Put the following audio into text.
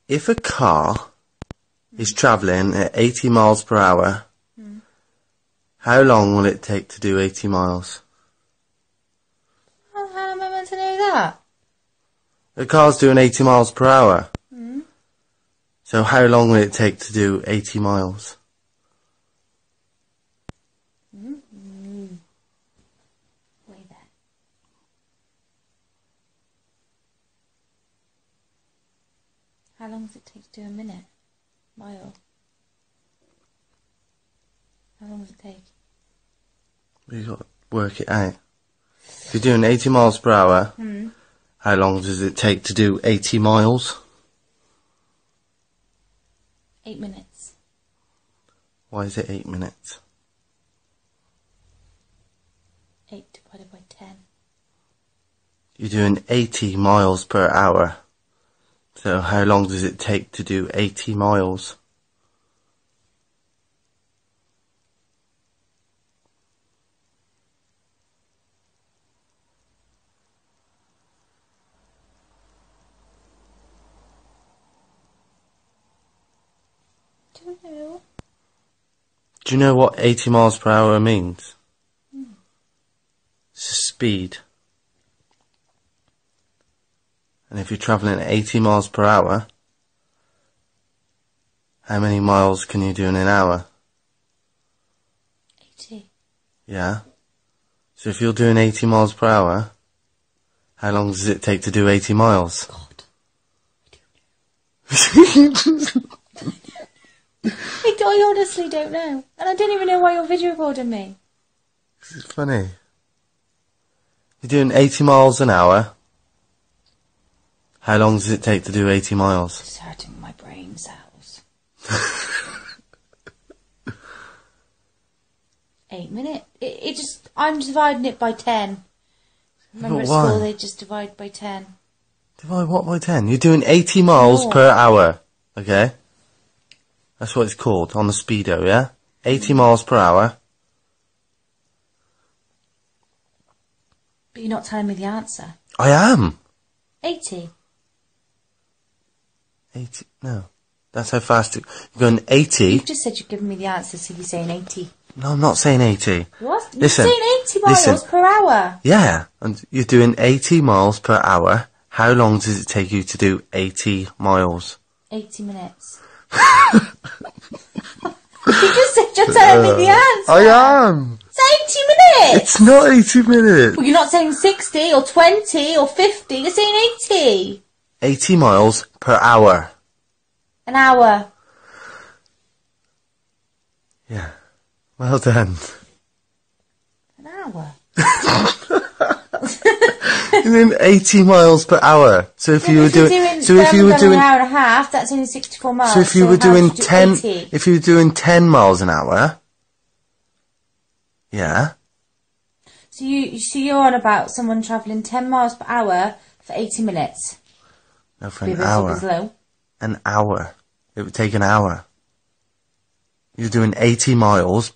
If a car is travelling at 80 miles per hour, how long will it take to do 80 miles? Oh, how am I meant to know that? The car's doing 80 miles per hour. So how long will it take to do 80 miles? Way there. How long does it take to do a minute? Mile. How long does it take? You've got to work it out. If you're doing 80 miles per hour, how long does it take to do 80 miles? 8 minutes. Why is it 8 minutes? 8 divided by 10. You're doing 80 miles per hour. So how long does it take to do 80 miles? Don't know. Do you know what 80 miles per hour means? It's a speed. And if you're travelling at 80 miles per hour, how many miles can you do in an hour? 80. Yeah. So if you're doing 80 miles per hour, how long does it take to do 80 miles? God. I don't know. I honestly don't know. And I don't even know why you're video recording me. It's funny. You're doing 80 miles an hour. How long does it take to do 80 miles? It's hurting my brain cells. 8 minutes. It just, I'm dividing it by 10. Remember at school they just divide by 10. Divide what by 10? You're doing 80 miles per hour. Okay? That's what it's called on the speedo, yeah? 80 miles per hour. But you're not telling me the answer. I am. 80. 80, no. That's how fast you're going 80. You've just said you've given me the answer, so you're saying 80. No, I'm not saying 80. What? You're Listen, saying 80 miles per hour. Yeah, and you're doing 80 miles per hour. How long does it take you to do 80 miles? 80 minutes. You just said you're telling me the answer. I am. It's 80 minutes. It's not 80 minutes. Well, you're not saying 60 or 20 or 50. You're saying 80. 80 miles per hour. An hour. Yeah. Well done. An hour. You're doing 80 miles per hour. So if you were doing, if you were doing an hour and a half, that's only 64 miles. So if you were doing 10, 80? if you were doing 10 miles an hour, yeah. So you're on about someone travelling 10 miles per hour for 80 minutes. No, for an hour. An hour. It would take an hour. You're doing 80 miles